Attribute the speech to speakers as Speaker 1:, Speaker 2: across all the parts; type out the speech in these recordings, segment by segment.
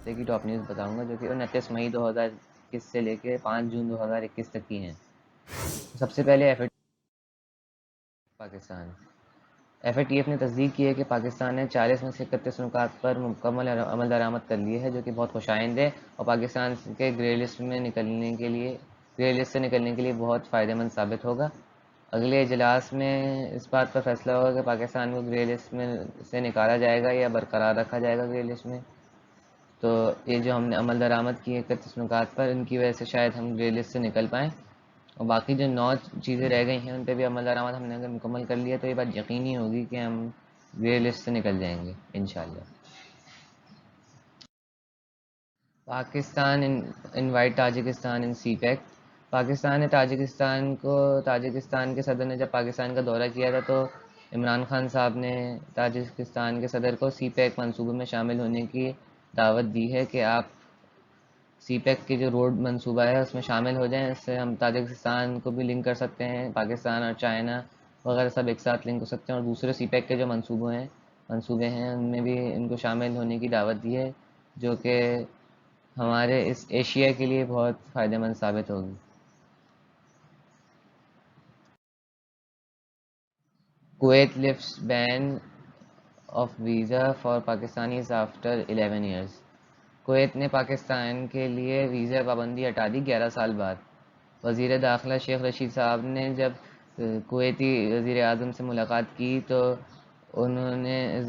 Speaker 1: ہفتے کی top news بتاؤں گا جو کہ 29 مئی 2021 سے لے کے 5 جون 2021 تک کی ہیں. سب سے پہلے Pakistan F A T F نے تصدیق کی ہے کہ پاکستان نے 40 میں سے 31 نکات پر مکمل عمل درآمد کر لی ہے، جو کہ بہت خوش آئند ہے اور پاکستان کے گرے لسٹ سے نکلنے کے لیے بہت فائدہ مند ثابت ہوگا. اگلے اجلاس میں اس بات پر فیصلہ ہوگا کہ پاکستان کو گرے لسٹ میں سے نکالا جائے گا یا برقرار رکھا جائے گا گرے لسٹ میں. تو یہ جو ہم نے عمل درآمد کی 31 نکات پر، ان کی وجہ سے شاید ہم گرے لسٹ سے نکل پائیں، اور باقی جو 9 چیزیں رہ گئی ہیں ان پہ بھی عمل درآمد ہم نے اگر مکمل کر لیا تو یہ بات یقینی ہوگی کہ ہم گرے لسٹ سے نکل جائیں گے انشاءاللہ. پاکستان انوائٹ تاجکستان ان سی پیک. پاکستان نے تاجکستان کے صدر نے جب پاکستان کا دورہ کیا تھا تو عمران خان صاحب نے تاجکستان کے صدر کو سی پیک منصوبے میں شامل ہونے کی دعوت دی ہے کہ آپ سی پیک کی جو روڈ منصوبہ ہے اس میں شامل ہو جائیں. اس سے ہم تاجکستان کو بھی لنک کر سکتے ہیں، پاکستان اور چائنا وغیرہ سب ایک ساتھ لنک ہو سکتے ہیں، اور دوسرے سی پیک کے جو منصوبے ہیں ان میں بھی ان کو شامل ہونے کی دعوت دی ہے، جو کہ ہمارے اس ایشیا کے لیے بہت فائدہ مند ثابت ہوگی. Kuwait lifts been of visa for Pakistanis after 11 years. Kuwait نے پاکستان کے لیے ویزا پابندی ہٹا دی 11 سال بعد. وزیر داخلہ شیخ رشید صاحب نے جب کویتی وزیر اعظم سے ملاقات کی تو انہوں نے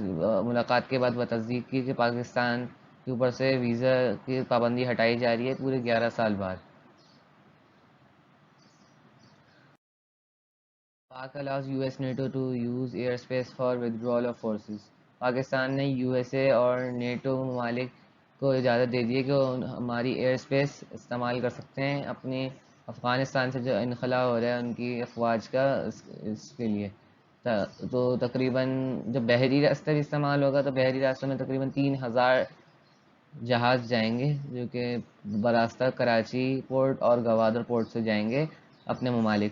Speaker 1: ملاقات کے بعد وہ تصدیق کی کہ پاکستان کے اوپر سے ویزا کی پابندی ہٹائی جا رہی ہے پورے 11 سال بعد. Pak allows US NATO to use air space for withdrawal of forces. Pakistan نے یو ایس اے اور نیٹو ممالک کو اجازت دے دی ہے کہ وہ ہماری ایئر اسپیس استعمال کر سکتے ہیں اپنی افغانستان سے جو انخلا ہو رہا ہے ان کی افواج کا اس کے لیے. تو تقریباً جب بحری راستہ بھی استعمال ہوگا تو بحری راستوں میں تقریباً 3,000 جہاز جائیں گے جو کہ براستہ کراچی پورٹ اور گوادر پورٹ سے جائیں گے اپنے ممالک،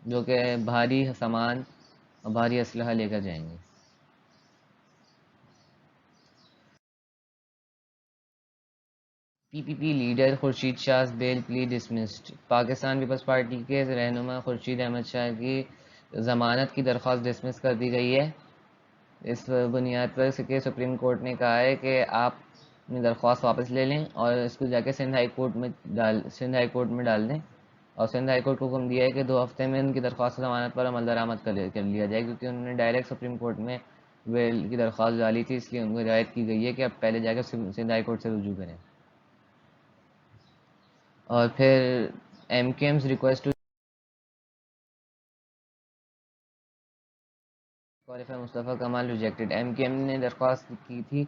Speaker 1: جو کہ بھاری سامان اور بھاری اسلحہ لے کر جائیں گے. پی لیڈر خورشید شاہ بیل پلی ڈسمسڈ. پاکستان پیپلز پارٹی کے رہنما خورشید احمد شاہ کی ضمانت کی درخواست ڈسمس کر دی گئی ہے، اس بنیاد پر کہ سپریم کورٹ نے کہا ہے کہ آپ اپنی درخواست واپس لے لیں اور اس کو جا کے سندھ ہائی کورٹ میں ڈال دیں. اور سندھ ہائی کورٹ کو حکم دیا ہے کہ 2 ہفتے میں ان کی درخواست ضمانت پر عمل درآمد کر لیا جائے، کیونکہ انہوں نے ڈائریکٹ سپریم کورٹ میں بیل کی درخواست ڈالی تھی، اس لیے ان کو ہدایت کی گئی ہے کہ اب پہلے جا کے سندھ ہائی کورٹ سے رجوع کریں. اور پھر M Q M's request to qualify Mustafa Kamal rejected. M Q M نے درخواست کی تھی،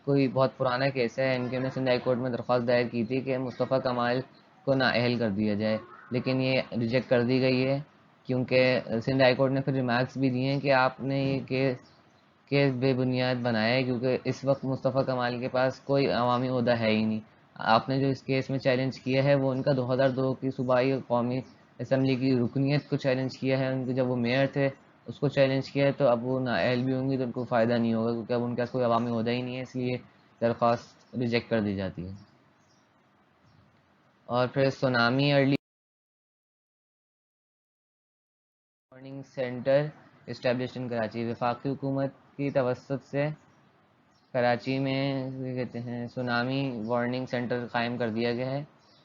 Speaker 1: کوئی بہت پرانا کیس ہے، ایم کیو ایم نے سندھ ہائی کورٹ میں درخواست دائر کی تھی کہ مصطفیٰ کمال کو نااہل کر دیا جائے، لیکن یہ ریجیکٹ کر دی گئی ہے کیونکہ سندھ ہائی کورٹ نے پھر ریمارکس بھی دیے ہیں کہ آپ نے یہ کیس بے بنیاد بنایا ہے، کیونکہ اس وقت مصطفیٰ کمال کے پاس کوئی عوامی عہدہ ہے ہی نہیں. آپ نے جو اس کیس میں چیلنج کیا ہے وہ ان کا 2002 کی صوبائی قومی اسمبلی کی رکنیت کو چیلنج کیا ہے، ان کے جب وہ میئر تھے اس کو چیلنج کیا ہے. تو اب وہ نااہل بھی ہوں گی تو ان کو فائدہ نہیں ہوگا، کیونکہ اب ان کا کوئی عوامی عہدہ ہی نہیں ہے، اس لیے درخواست ریجیکٹ کر دی جاتی ہے. اور پھر tsunami early warning centre established in Karachi. وفاقی حکومت کی توسط سے کراچی میں کہتے ہیں سونامی وارننگ سینٹر قائم کر دیا گیا ہے،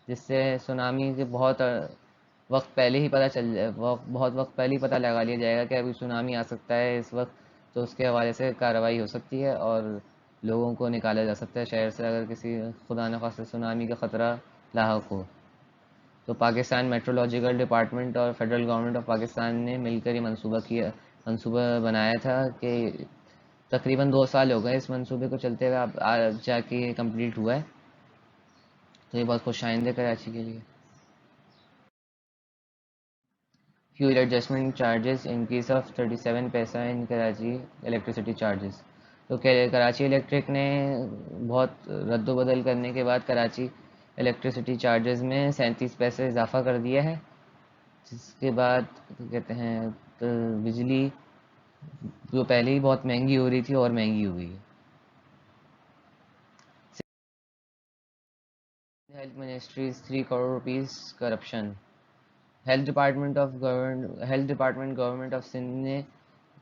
Speaker 1: جس سے سونامی کے بہت وقت پہلے ہی پتہ لگا لیا جائے گا کہ ابھی سونامی آ سکتا ہے اس وقت، تو اس کے حوالے سے کارروائی ہو سکتی ہے اور لوگوں کو نکالا جا سکتا ہے شہر سے اگر کسی خدا نخواستہ سونامی کا خطرہ لاحق ہو. تو پاکستان میٹرولوجیکل ڈپارٹمنٹ اور فیڈرل گورنمنٹ آف پاکستان نے مل کر یہ منصوبہ بنایا تھا کہ تقریباً 2 سال ہو گئے اس منصوبے کو چلتے ہوئے، اب جا کے یہ کمپلیٹ ہوا ہے، تو یہ بہت خوش آئند ہے کراچی کے لیے. Fuel adjustment charges increase of 37 پیسہ ان کراچی الیکٹریسٹی چارجز. تو کراچی الیکٹرک نے بہت رد و بدل کرنے کے بعد کراچی الیکٹریسٹی چارجز میں 37 پیسے اضافہ کر دیا ہے، جس کے بعد کہتے ہیں تو بجلی جو پہلے ہی بہت مہنگی ہو رہی تھی اور مہنگی ہو گئی ہے. Health Ministry's 3 crore rupees corruption. Health Department government of Sindh نے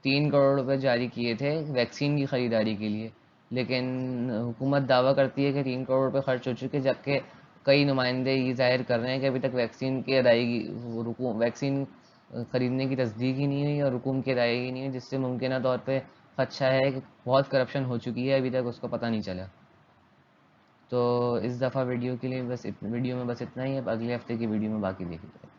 Speaker 1: 3 کروڑ روپے جاری کیے تھے ویکسین کی خریداری کے لیے، لیکن حکومت دعویٰ کرتی ہے کہ 3 کروڑ روپے خرچ ہو چکے، جبکہ کئی نمائندے یہ ظاہر کر رہے ہیں کہ ابھی تک ویکسین کی ادائیگی ویکسین خریدنے کی تصدیق ہی نہیں ہوئی اور رقوم کی ادائیگی نہیں ہوئی، جس سے ممکنہ طور پہ خدشہ ہے کہ بہت کرپشن ہو چکی ہے، ابھی تک اس کو پتہ نہیں چلا۔ تو اس دفعہ ویڈیو میں بس اتنا ہی ہے، اب اگلے ہفتے کی ویڈیو میں باقی دیکھ لیں۔